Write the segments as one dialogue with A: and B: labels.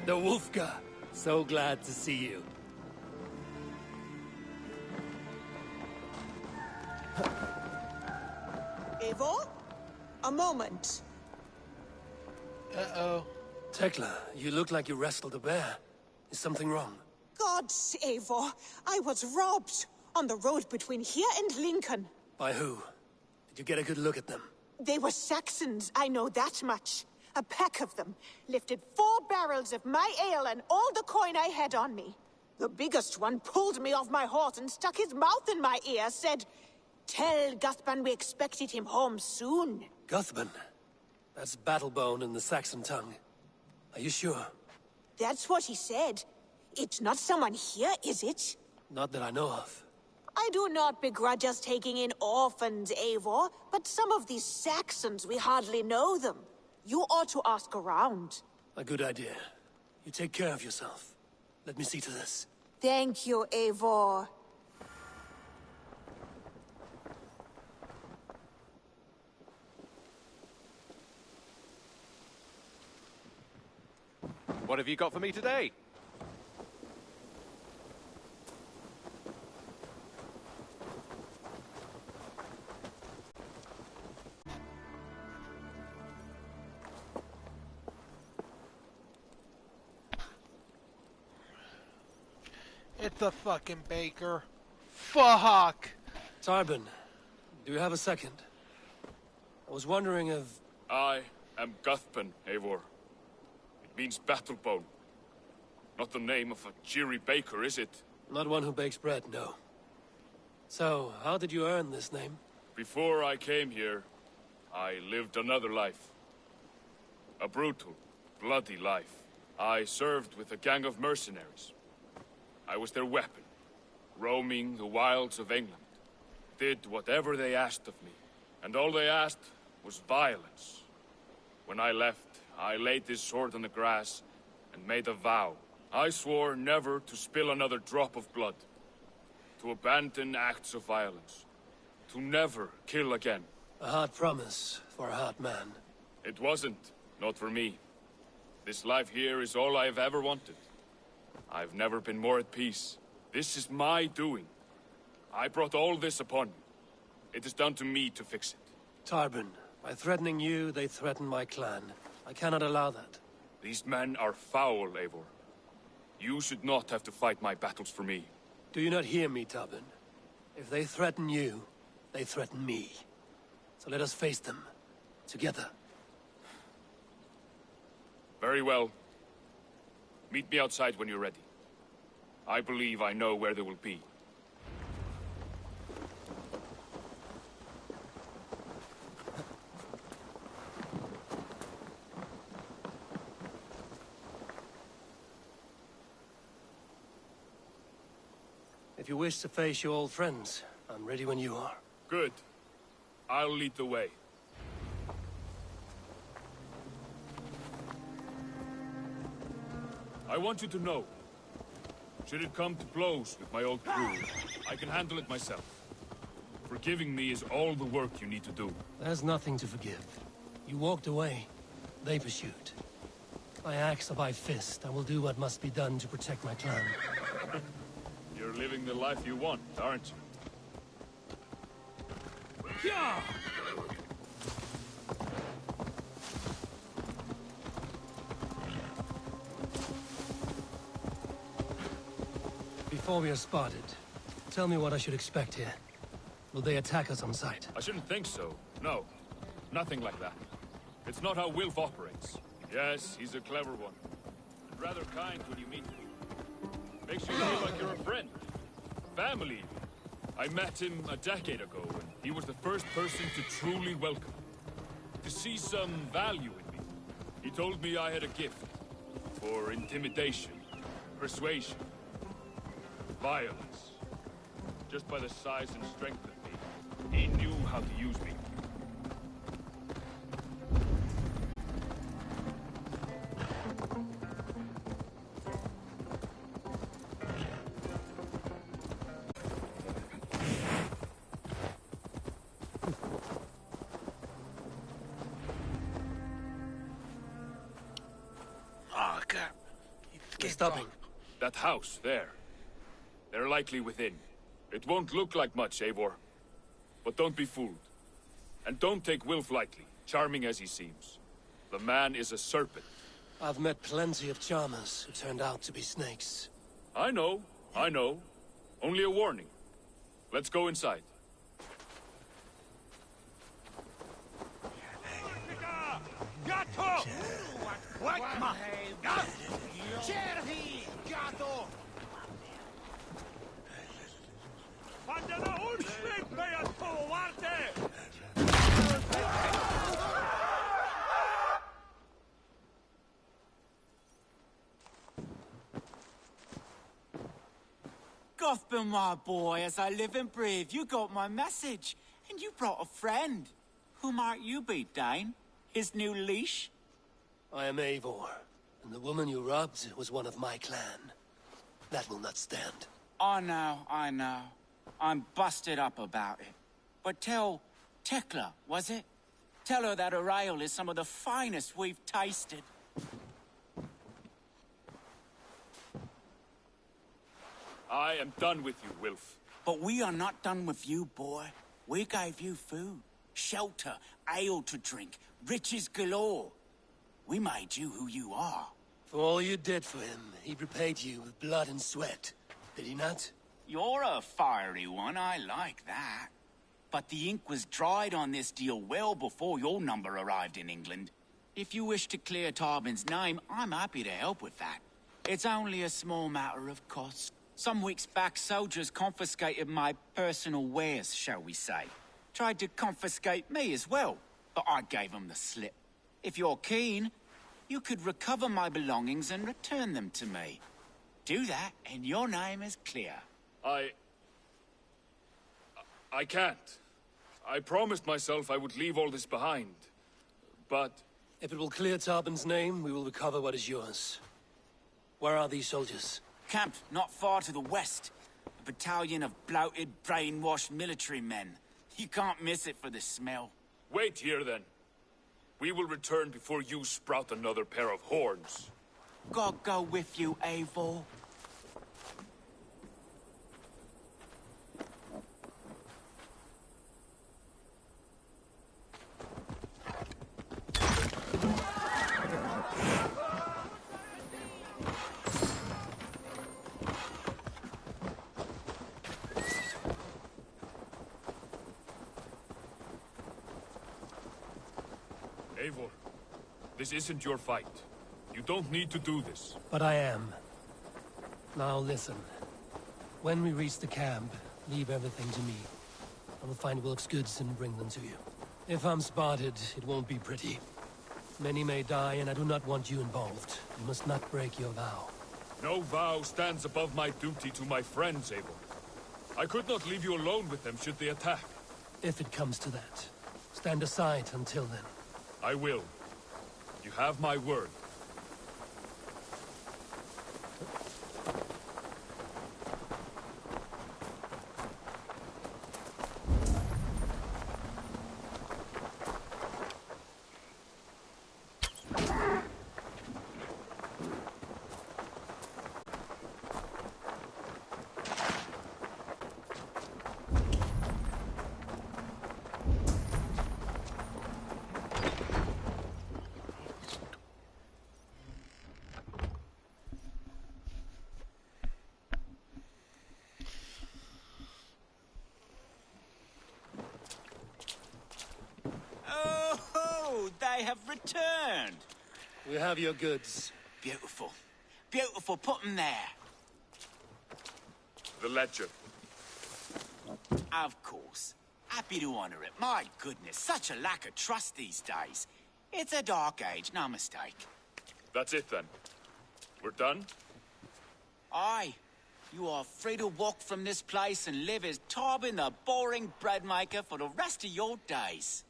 A: The Wolfka. So glad to see you.
B: Eivor? A moment.
C: Uh-oh.
A: Tekla, you look like you wrestled a bear. Is something wrong?
B: Gods, Eivor, I was robbed on the road between here and Lincoln.
A: By who? Did you get a good look at them?
B: They were Saxons, I know that much. A pack of them lifted 4 barrels of my ale and all the coin I had on me. The biggest one pulled me off my horse and stuck his mouth in my ear, said, "Tell Guthban we expected him home soon."
A: Guthban? That's Battlebone in the Saxon tongue. Are you sure?
B: That's what he said. It's not someone here, is it?
A: Not that I know of.
B: I do not begrudge us taking in orphans, Eivor, but some of these Saxons, we hardly know them. You ought to ask around.
A: A good idea. You take care of yourself. Let me see to this.
B: Thank you, Eivor.
D: What have you got for me today?
C: It's a fucking baker. Fuck!
A: Tarbin, do you have a second? I was wondering if...
E: I am Guthban, Eivor. It means Battlebone. Not the name of a cheery baker, is it?
A: Not one who bakes bread, no. So, how did you earn this name?
E: Before I came here, I lived another life. A brutal, bloody life. I served with a gang of mercenaries. I was their weapon, roaming the wilds of England. Did whatever they asked of me, and all they asked was violence. When I left, I laid this sword on the grass and made a vow. I swore never to spill another drop of blood, to abandon acts of violence, to never kill again.
A: A hard promise for a hard man.
E: It wasn't, not for me. This life here is all I've ever wanted. I've never been more at peace. This is my doing. I brought all this upon me. It is down to me to fix it.
A: Tarbin, by threatening you, they threaten my clan. I cannot allow that.
E: These men are foul, Eivor. You should not have to fight my battles for me.
A: Do you not hear me, Tarbin? If they threaten you, they threaten me. So let us face them. Together.
E: Very well. Meet me outside when you're ready. I believe I know where they will be.
A: If you wish to face your old friends, I'm ready when you are.
E: Good. I'll lead the way. I want you to know, should it come to blows with my old crew, I can handle it myself. Forgiving me is all the work you need to do.
A: There's nothing to forgive. You walked away. They pursued. By axe or by fist, I will do what must be done to protect my clan.
E: You're living the life you want, aren't you?
A: Yeah! Before we are spotted, tell me what I should expect here. Will they attack us on sight?
E: I shouldn't think so. No. Nothing like that. It's not how Wilf operates. Yes, he's a clever one. And rather kind when you meet him. Makes you feel like you're a friend. Family even. I met him a decade ago, and he was the first person to truly welcome me. To see some value in me. He told me I had a gift. For intimidation. Persuasion. Violence. Just by the size and strength of me, he knew how to use me.
C: Oh, God.
A: They're stopping.
E: That house, there. They're likely within. It won't look like much, Eivor. But don't be fooled. And don't take Wilf lightly, charming as he seems. The man is a serpent.
A: I've met plenty of charmers who turned out to be snakes.
E: I know. Only a warning. Let's go inside.
F: Gothbin, my boy, as I live and breathe, you got my message. And you brought a friend. Who might you be, Dane? His new leash?
A: I am Eivor, and the woman you robbed was one of my clan. That will not stand.
F: I know. I'm busted up about it. But tell Tekla, was it? Tell her that her ale is some of the finest we've tasted.
E: I am done with you, Wilf.
F: But we are not done with you, boy. We gave you food, shelter, ale to drink, riches galore. We made you who you are.
A: For all you did for him, he repaid you with blood and sweat. Did he not?
F: You're a fiery one, I like that. But the ink was dried on this deal well before your number arrived in England. If you wish to clear Tarbin's name, I'm happy to help with that. It's only a small matter of cost. Some weeks back, soldiers confiscated my personal wares, shall we say. Tried to confiscate me as well, but I gave them the slip. If you're keen, you could recover my belongings and return them to me. Do that, and your name is clear.
E: I can't. I promised myself I would leave all this behind. But...
A: If it will clear Tarbin's name, we will recover what is yours. Where are these soldiers?
F: Camped not far to the west. A battalion of bloated, brainwashed military men. You can't miss it for the smell.
E: Wait here, then. We will return before you sprout another pair of horns.
F: God go with you, Eivor.
E: Eivor, this isn't your fight. You don't need to do this.
A: But I am. Now listen. When we reach the camp, leave everything to me. I will find Wilk's goods and bring them to you. If I'm spotted, it won't be pretty. Many may die, and I do not want you involved. You must not break your vow.
E: No vow stands above my duty to my friends, Eivor. I could not leave you alone with them should they attack.
A: If it comes to that. Stand aside until then.
E: I will. You have my word.
F: They have returned.
A: We have your goods.
F: Beautiful. Beautiful. Put them there.
E: The ledger.
F: Of course. Happy to honor it. My goodness, such a lack of trust these days. It's a dark age, no mistake.
E: That's it, then. We're done?
F: Aye. You are free to walk from this place and live as Tarbin the boring bread maker for the rest of your days.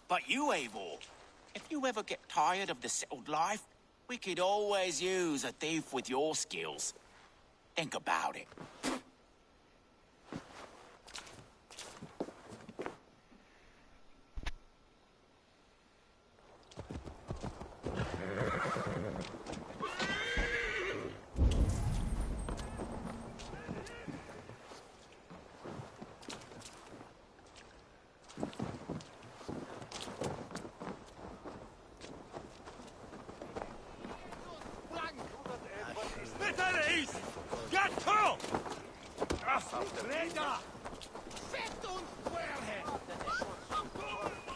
F: But you, Eivor, if you ever get tired of the settled life, we could always use a thief with your skills. Think about it.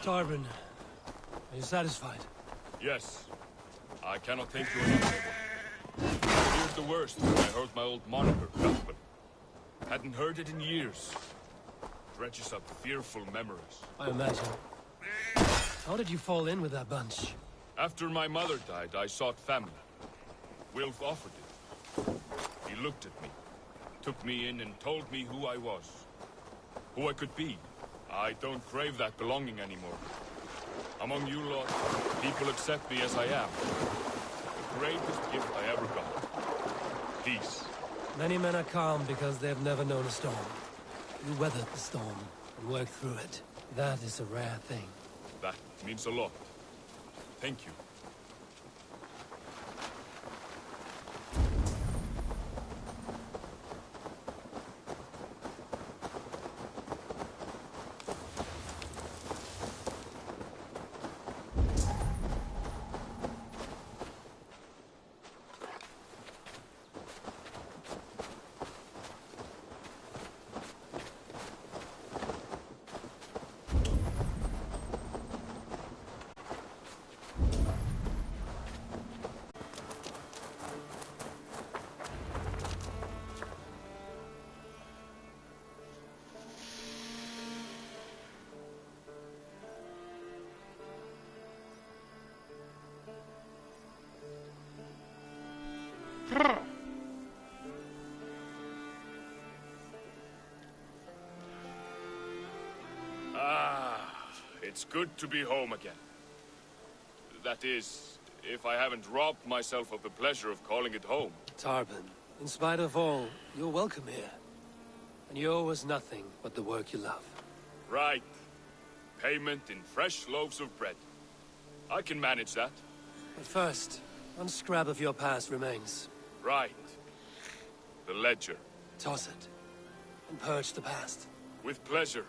A: Tarbin, are you satisfied?
E: Yes. I cannot thank you enough, Edward. I feared the worst when I heard my old moniker, Cuthbert. Hadn't heard it in years. Dredges up fearful memories.
A: I imagine. How did you fall in with that bunch?
E: After my mother died, I sought family. Wilf offered it. He looked at me, took me in and told me who I was. Who I could be. I don't crave that belonging anymore. Among you lot, people accept me as I am. The greatest gift I ever got. Peace.
A: Many men are calm because they have never known a storm. You weathered the storm and worked through it. That is a rare thing.
E: That means a lot. Thank you. It's good to be home again. That is, if I haven't robbed myself of the pleasure of calling it home.
A: Tarbin, in spite of all, you're welcome here. And you owe us nothing but the work you love.
E: Right. Payment in fresh loaves of bread. I can manage that.
A: But first, one scrap of your past remains.
E: Right. The ledger.
A: Toss it, and purge the past.
E: With pleasure.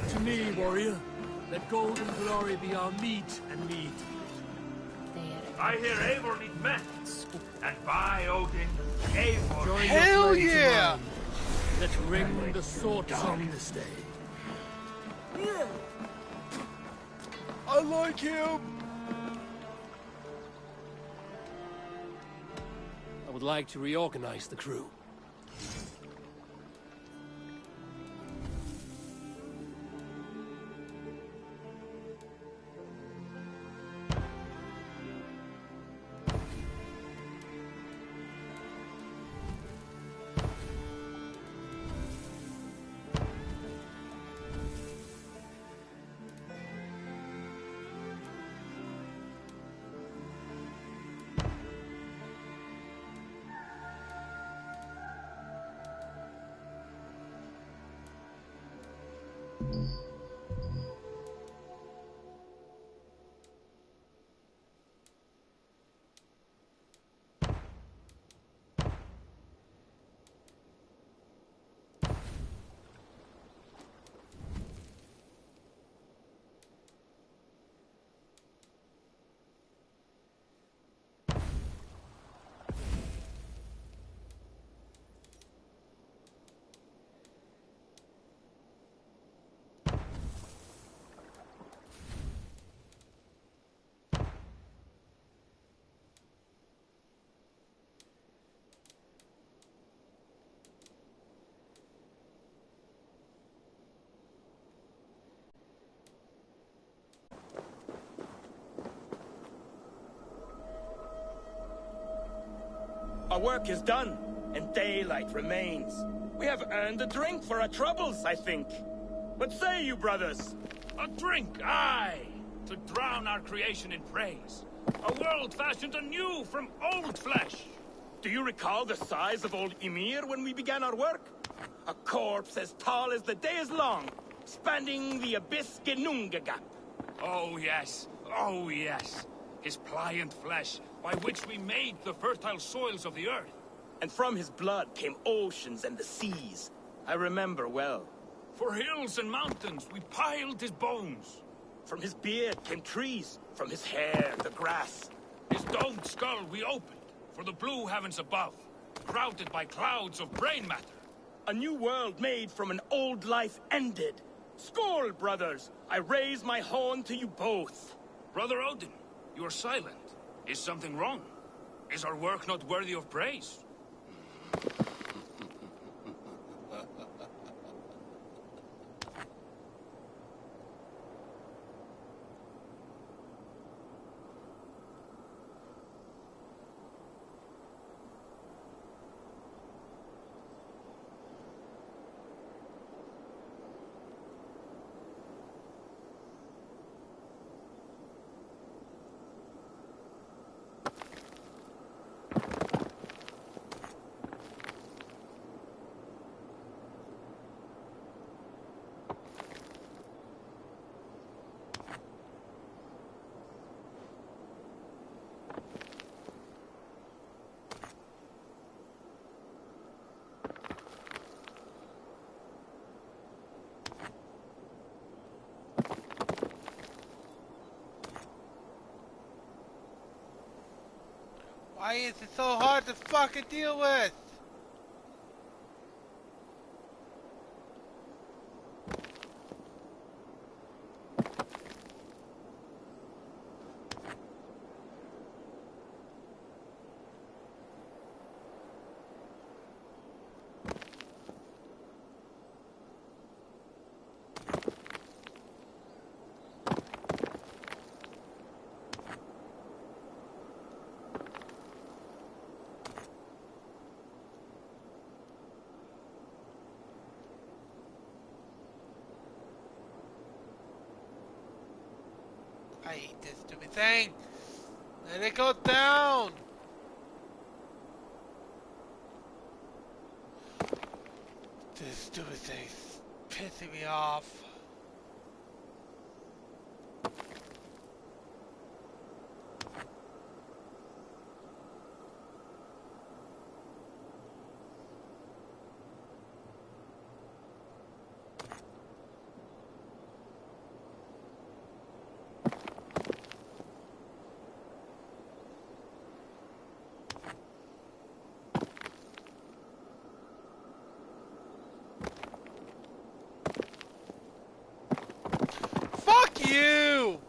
A: To me, warrior, let gold and glory be our meat and mead.
G: I hear Eivor needs men. And by Odin, Eivor...
A: Join
C: Hell
A: your flame to
C: yeah!
A: mine. Let's ring the sword song this day.
C: I like him!
A: I would like to reorganize the crew.
H: Our work is done, and daylight remains. We have earned a drink for our troubles, I think. What say you, brothers?
G: A drink, aye! to drown our creation in praise. A world fashioned anew from old flesh.
H: Do you recall the size of old Ymir when we began our work? A corpse as tall as the day is long, spanning the abyss Genunga gap.
G: Oh yes, oh yes. His pliant flesh, by which we made the fertile soils of the earth.
H: And from his blood came oceans and the seas. I remember well.
G: For hills and mountains we piled his bones.
H: From his beard came trees, from his hair the grass.
G: His domed skull we opened, for the blue heavens above, crowded by clouds of brain matter.
H: A new world made from an old life ended. Skål, brothers! I raise my horn to you both.
G: Brother Odin, you are silent. Is something wrong? Is our work not worthy of praise?
I: Why is it so hard to fucking deal with? I hate this stupid thing. Let it go down. This stupid thing's pissing me off. Fuck you!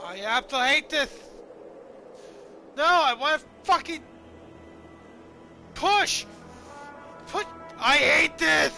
I: I absolutely hate this! No, I want to fucking push! Push! I hate this!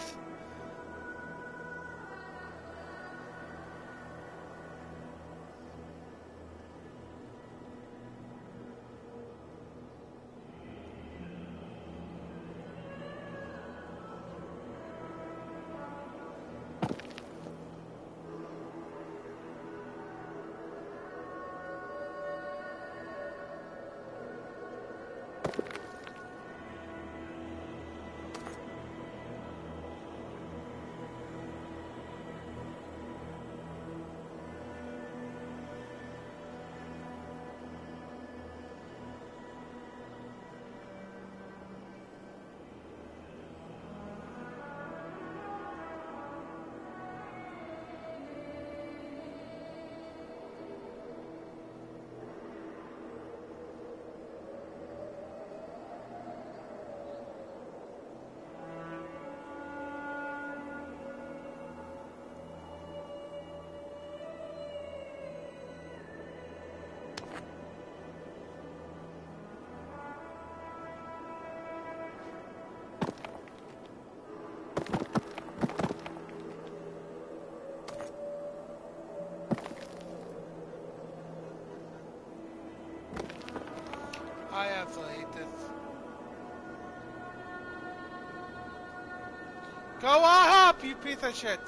I: I absolutely hate this. Go on up, you piece of shit!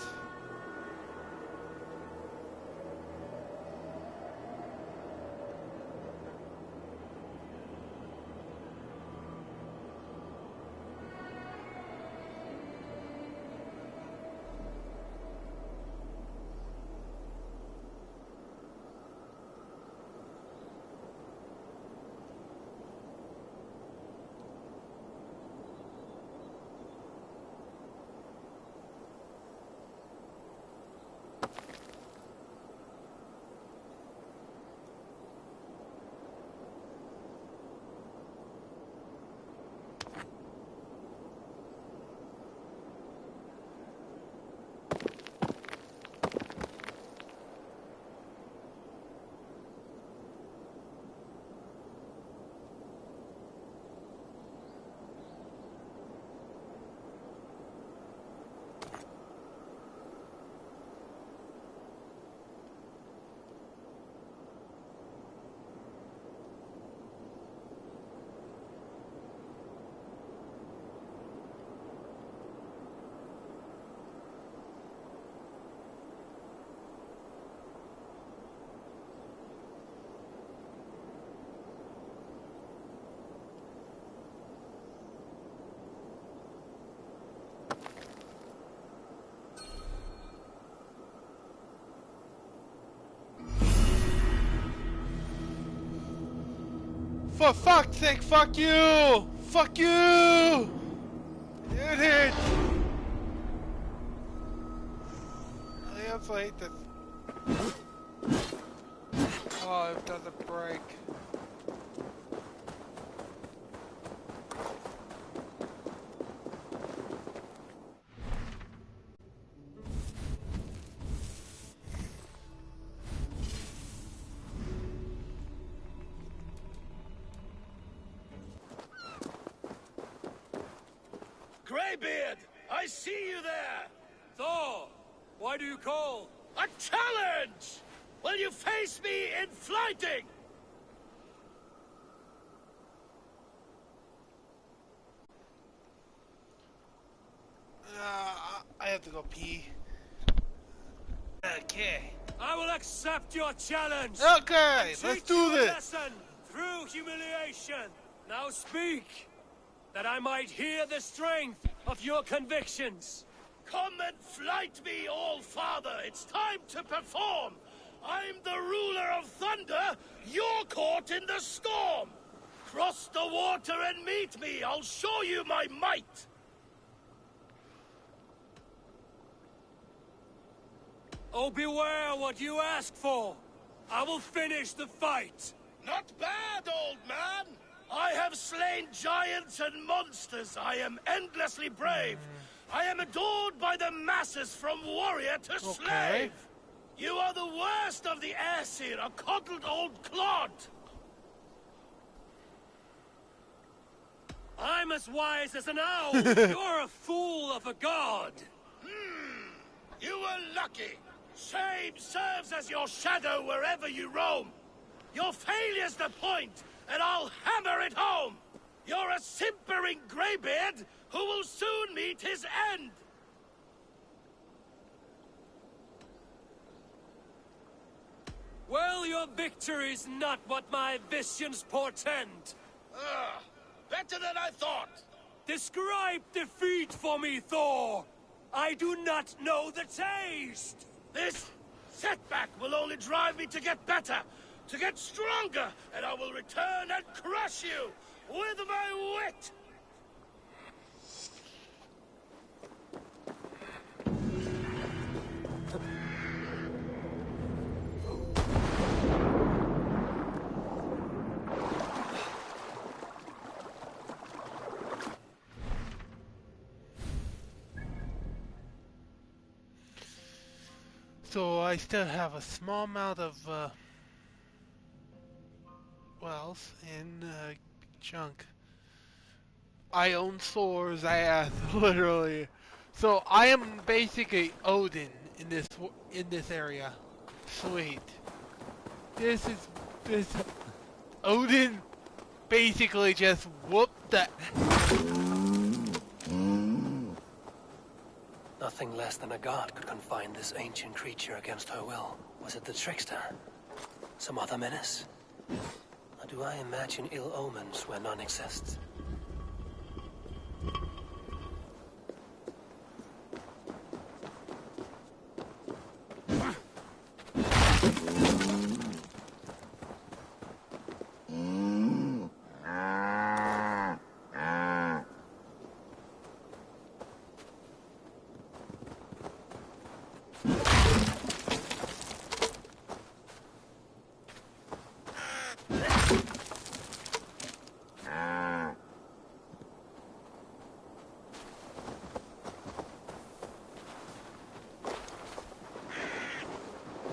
I: For fuck's sake, fuck you! Fuck you! Hit it! I absolutely hate this. Oh, it doesn't break.
H: Greybeard, I see you there!
A: Thor, why do you call?
H: A challenge! Will you face me in flighting?
I: I have to go pee. Okay.
A: I will accept your challenge.
I: Okay, let's do this.
A: Lesson through humiliation. Now speak, that I might hear the strength of your convictions.
H: Come and flight me, All-Father. It's time to perform. I'm the ruler of thunder. You're caught in the storm. Cross the water and meet me. I'll show you my might.
A: Oh, beware what you ask for. I will finish the fight.
H: Not bad, old man. I have slain giants and monsters. I am endlessly brave. I am adored by the masses from warrior to slave. You are the worst of the Aesir, a coddled old clod.
A: I'm as wise as an owl. You're a fool of a god.
H: You were lucky. Shame serves as your shadow wherever you roam. Your failure's the point, and I'll hammer it home. You're a simpering greybeard who will soon meet his end.
A: Well, your victory's not what my visions portend.
H: Better than I thought.
A: Describe defeat for me, Thor. I do not know the taste.
H: This setback will only drive me to get better, to get stronger, and I will return and crush you with my wit.
I: So I still have a small amount of wealth in junk. I own swords. I have literally. So I am basically Odin in this area. Sweet. This Odin. basically just whooped the...
A: Nothing less than a god could confine this ancient creature against her will. Was it the trickster? Some other menace? Or do I imagine ill omens where none exist?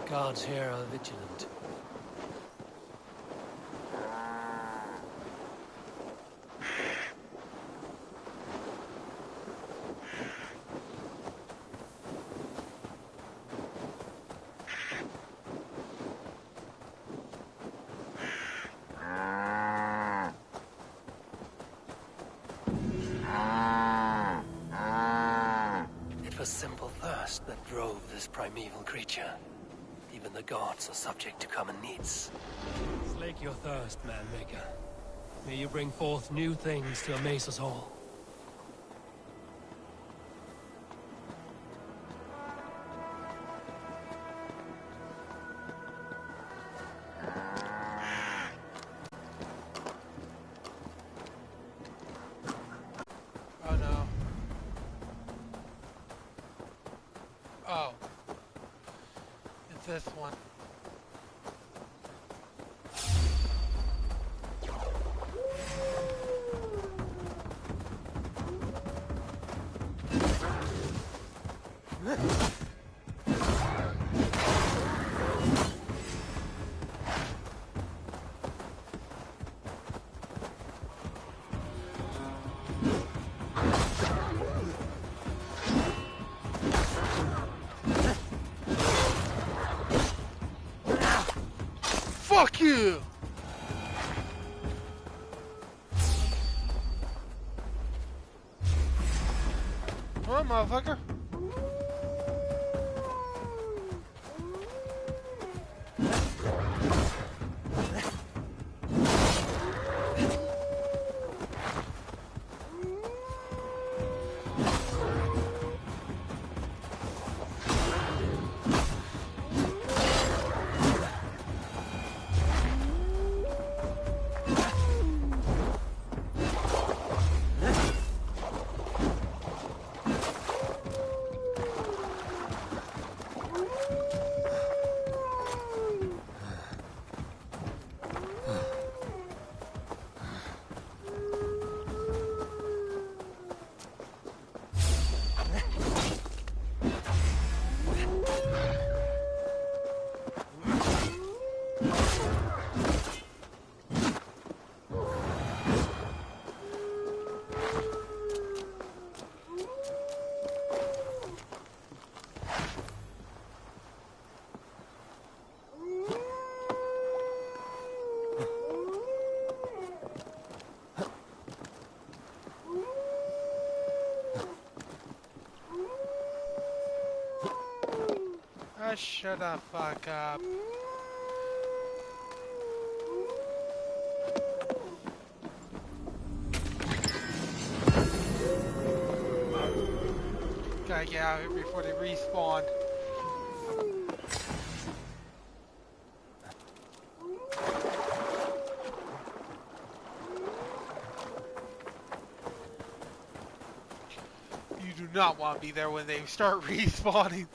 A: Guards here are vigilant. It was simple thirst that drove this primeval creature. Even the gods are subject to common needs. Slake your thirst, man-maker. May you bring forth new things to amaze us all.
I: Oh no. Oh. It's this one. Fuck you! Come on, motherfucker. Shut the fuck up. Gotta get out of here before they respawn. You do not want to be there when they start respawning.